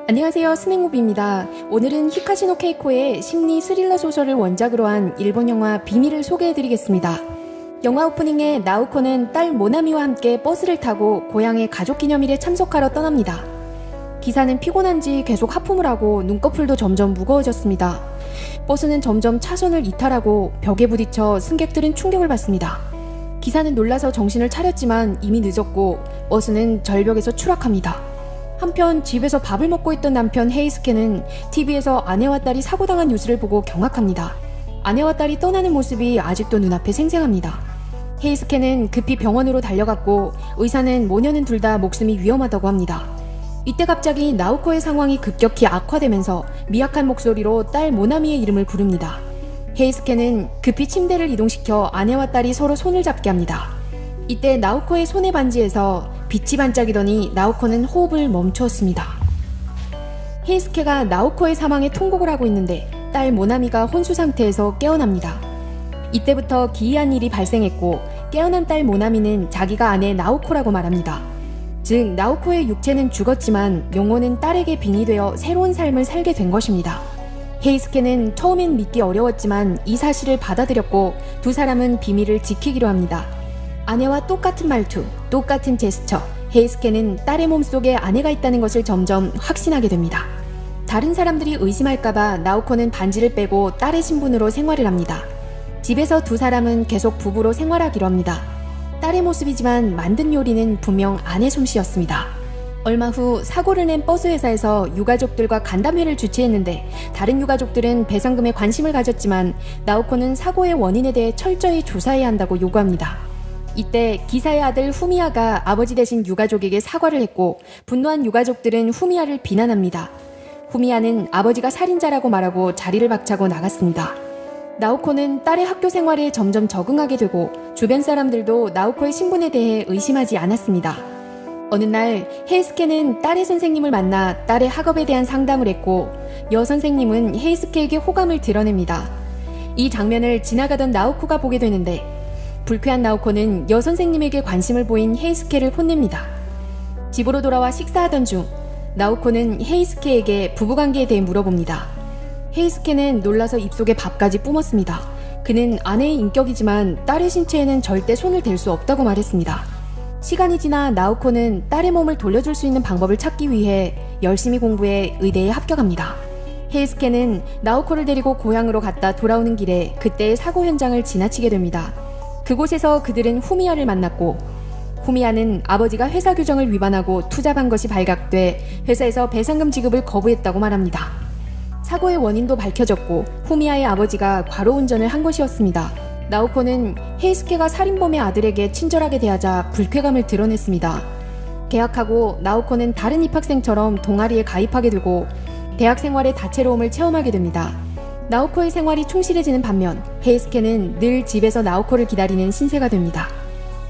안녕하세요, 스낵무비입니다. 오늘은 히카시노 케이코의 심리 스릴러 소설을 원작으로 한 일본 영화 비밀을 소개해드리겠습니다. 영화 오프닝에 나오코는 딸 모나미와 함께 버스를 타고 고향의 가족기념일에 참석하러 떠납니다. 기사는 피곤한지 계속 하품을 하고 눈꺼풀도 점점 무거워졌습니다. 버스는 점점 차선을 이탈하고 벽에 부딪혀 승객들은 충격을 받습니다. 기사는 놀라서 정신을 차렸지만 이미 늦었고 버스는 절벽에서 추락합니다. 한편 집에서 밥을 먹고 있던 남편 헤이스케는 TV에서 아내와 딸이 사고당한 뉴스를 보고 경악합니다. 아내와 딸이 떠나는 모습이 아직도 눈앞에 생생합니다. 헤이스케는 급히 병원으로 달려갔고 의사는 모녀는 둘 다 목숨이 위험하다고 합니다. 이때 갑자기 나오코의 상황이 급격히 악화되면서 미약한 목소리로 딸 모나미의 이름을 부릅니다. 헤이스케는 급히 침대를 이동시켜 아내와 딸이 서로 손을 잡게 합니다. 이때 나오코의 손의 반지에서 빛이 반짝이더니 나오코는 호흡을 멈추었습니다. 헤이스케가 나오코의 사망에 통곡을 하고 있는데 딸 모나미가 혼수 상태에서 깨어납니다. 이때부터 기이한 일이 발생했고 깨어난 딸 모나미는 자기가 아내 나오코라고 말합니다. 즉 나오코의 육체는 죽었지만 영혼은 딸에게 빙의되어 새로운 삶을 살게 된 것입니다. 헤이스케는 처음엔 믿기 어려웠지만 이 사실을 받아들였고 두 사람은 비밀을 지키기로 합니다. 아내와 똑같은 말투, 똑같은 제스처, 헤이스케는 딸의 몸속에 아내가 있다는 것을 점점 확신하게 됩니다. 다른 사람들이 의심할까봐 나오코는 반지를 빼고 딸의 신분으로 생활을 합니다. 집에서 두 사람은 계속 부부로 생활하기로 합니다. 딸의 모습이지만 만든 요리는 분명 아내 솜씨였습니다. 얼마 후 사고를 낸 버스 회사에서 유가족들과 간담회를 주최했는데 다른 유가족들은 배상금에 관심을 가졌지만 나오코는 사고의 원인에 대해 철저히 조사해야 한다고 요구합니다. 이때 기사의 아들 후미야가 아버지 대신 유가족에게 사과를 했고 분노한 유가족들은 후미야를 비난합니다. 후미야는 아버지가 살인자라고 말하고 자리를 박차고 나갔습니다. 나오코는 딸의 학교 생활에 점점 적응하게 되고 주변 사람들도 나오코의 신분에 대해 의심하지 않았습니다. 어느 날 헤이스케는 딸의 선생님을 만나 딸의 학업에 대한 상담을 했고 여 선생님은 헤이스케에게 호감을 드러냅니다. 이 장면을 지나가던 나오코가 보게 되는데 불쾌한 나오코는 여 선생님에게 관심을 보인 헤이스케를 혼냅니다. 집으로 돌아와 식사하던 중 나오코는 헤이스케에게 부부관계에 대해 물어봅니다. 헤이스케는 놀라서 입속에 밥까지 뿜었습니다. 그는 아내의 인격이지만 딸의 신체에는 절대 손을 댈 수 없다고 말했습니다. 시간이 지나 나오코는 딸의 몸을 돌려줄 수 있는 방법을 찾기 위해 열심히 공부해 의대에 합격합니다. 헤이스케는 나오코를 데리고 고향으로 갔다 돌아오는 길에 그때의 사고 현장을 지나치게 됩니다. 그곳에서 그들은 후미야를 만났고 후미야는 아버지가 회사 규정을 위반하고 투잡한 것이 발각돼 회사에서 배상금 지급을 거부했다고 말합니다. 사고의 원인도 밝혀졌고 후미야의 아버지가 과로 운전을 한 것이었습니다. 나오코는 헤이스케가 살인범의 아들에게 친절하게 대하자 불쾌감을 드러냈습니다. 계약하고 나오코는 다른 입학생처럼 동아리에 가입하게 되고 대학 생활의 다채로움을 체험하게 됩니다. 나오코의 생활이 충실해지는 반면 헤이스케는 늘 집에서 나오코를 기다리는 신세가 됩니다.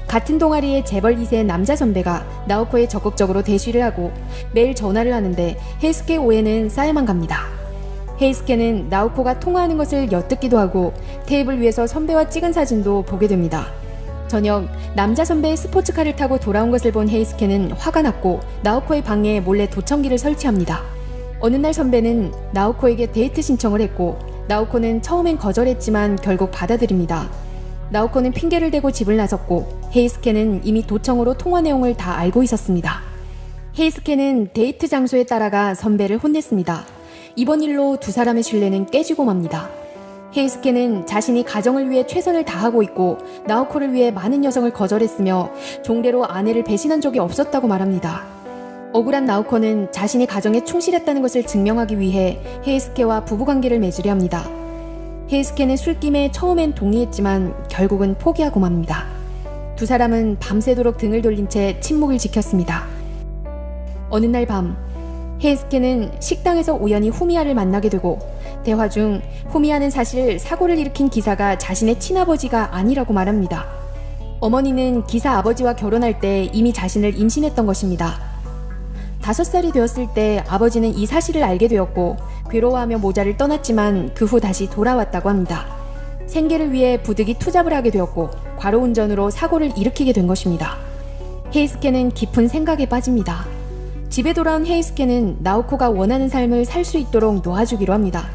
같은 동아리의 재벌 2세의 남자 선배가 나오코에 적극적으로 대쉬를 하고 매일 전화를 하는데 헤이스케의 오해는 쌓여만 갑니다. 헤이스케는 나오코가 통화하는 것을 엿듣기도 하고 테이블 위에서 선배와 찍은 사진도 보게 됩니다. 저녁 남자 선배의 스포츠카를 타고 돌아온 것을 본 헤이스케는 화가 났고 나오코의 방에 몰래 도청기를 설치합니다. 어느 날 선배는 나오코에게 데이트 신청을 했고 나오코는 처음엔 거절했지만 결국 받아들입니다. 나오코는 핑계를 대고 집을 나섰고 헤이스케는 이미 도청으로 통화 내용을 다 알고 있었습니다. 헤이스케는 데이트 장소에 따라가 선배를 혼냈습니다. 이번 일로 두 사람의 신뢰는 깨지고 맙니다. 헤이스케는 자신이 가정을 위해 최선을 다하고 있고 나오코를 위해 많은 여성을 거절했으며 종래로 아내를 배신한 적이 없었다고 말합니다. 억울한 나오코는 자신이 가정에 충실했다는 것을 증명하기 위해 헤이스케와 부부관계를 맺으려 합니다. 헤이스케는 술김에 처음엔 동의했지만 결국은 포기하고 맙니다. 두 사람은 밤새도록 등을 돌린 채 침묵을 지켰습니다. 어느 날 밤 헤이스케는 식당에서 우연히 후미야를 만나게 되고 대화 중 후미야는 사실 사고를 일으킨 기사가 자신의 친아버지가 아니라고 말합니다. 어머니는 기사 아버지와 결혼할 때 이미 자신을 임신했던 것입니다. 5살이 되었을 때 아버지는 이 사실을 알게 되었고 괴로워하며 모자를 떠났지만 그 후 다시 돌아왔다고 합니다. 생계를 위해 부득이 투잡을 하게 되었고 과로 운전으로 사고를 일으키게 된 것입니다. 헤이스케는 깊은 생각에 빠집니다. 집에 돌아온 헤이스케는 나오코가 원하는 삶을 살 수 있도록 놓아주기로 합니다.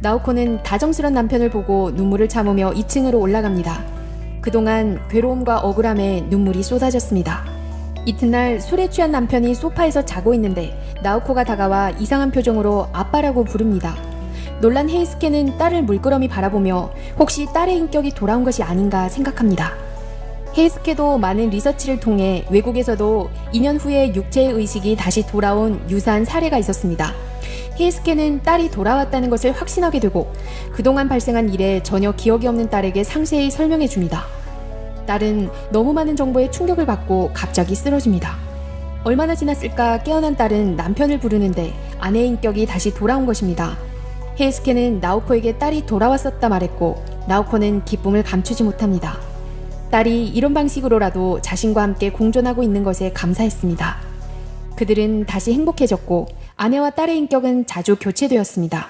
나오코는 다정스런 남편을 보고 눈물을 참으며 2층으로 올라갑니다. 그동안 괴로움과 억울함에 눈물이 쏟아졌습니다. 이튿날 술에 취한 남편이 소파에서 자고 있는데 나오코가 다가와 이상한 표정으로 아빠라고 부릅니다. 놀란 헤이스케는 딸을 물끄러미 바라보며 혹시 딸의 인격이 돌아온 것이 아닌가 생각합니다. 헤이스케도 많은 리서치를 통해 외국에서도 2년 후에 육체의 의식이 다시 돌아온 유사한 사례가 있었습니다. 헤이스케는 딸이 돌아왔다는 것을 확신하게 되고 그동안 발생한 일에 전혀 기억이 없는 딸에게 상세히 설명해 줍니다. 딸은 너무 많은 정보에 충격을 받고 갑자기 쓰러집니다. 얼마나 지났을까 깨어난 딸은 남편을 부르는데 아내의 인격이 다시 돌아온 것입니다. 헤이스케는 나오코에게 딸이 돌아왔었다 말했고 나오코는 기쁨을 감추지 못합니다. 딸이 이런 방식으로라도 자신과 함께 공존하고 있는 것에 감사했습니다. 그들은 다시 행복해졌고 아내와 딸의 인격은 자주 교체되었습니다.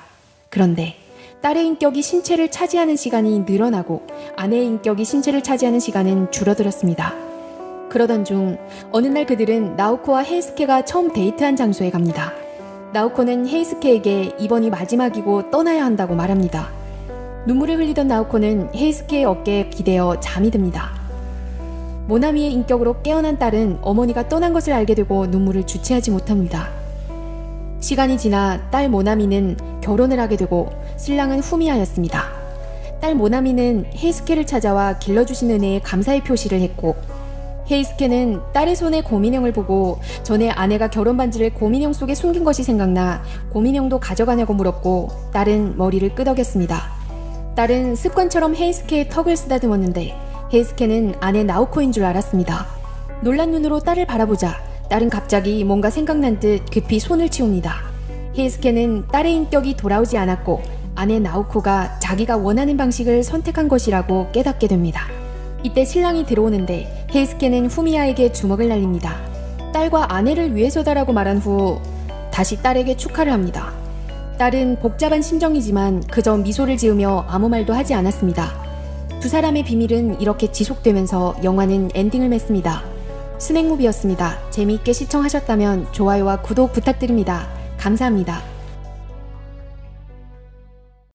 그런데 딸의 인격이 신체를 차지하는 시간이 늘어나고 아내의 인격이 신체를 차지하는 시간은 줄어들었습니다. 그러던 중 어느 날 그들은 나오코와 헤이스케가 처음 데이트한 장소에 갑니다. 나오코는 헤이스케에게 이번이 마지막이고 떠나야 한다고 말합니다. 눈물을 흘리던 나오코는 헤이스케의 어깨에 기대어 잠이 듭니다. 모나미의 인격으로 깨어난 딸은 어머니가 떠난 것을 알게 되고 눈물을 주체하지 못합니다. 시간이 지나 딸 모나미는 결혼을 하게 되고 신랑은 후미아였습니다. 딸 모나미는 헤이스케를 찾아와 길러주신 은혜에 감사의 표시를 했고 헤이스케는 딸의 손에 곰인형을 보고 전에 아내가 결혼 반지를 곰인형 속에 숨긴 것이 생각나 곰인형도 가져가냐고 물었고 딸은 머리를 끄덕였습니다. 딸은 습관처럼 헤이스케의 턱을 쓰다듬었는데 헤이스케는 아내 나오코인 줄 알았습니다. 놀란 눈으로 딸을 바라보자 딸은 갑자기 뭔가 생각난 듯 급히 손을 치웁니다. 헤이스케는 딸의 인격이 돌아오지 않았고 아내 나오코가 자기가 원하는 방식을 선택한 것이라고 깨닫게 됩니다. 이때 신랑이 들어오는데 헤이스케는 후미야에게 주먹을 날립니다. 딸과 아내를 위해서다라고 말한 후 다시 딸에게 축하를 합니다. 딸은 복잡한 심정이지만 그저 미소를 지으며 아무 말도 하지 않았습니다. 두 사람의 비밀은 이렇게 지속되면서 영화는 엔딩을 맺습니다. 스낵무비였습니다. 재미있게 시청하셨다면 좋아요와 구독 부탁드립니다. 감사합니다.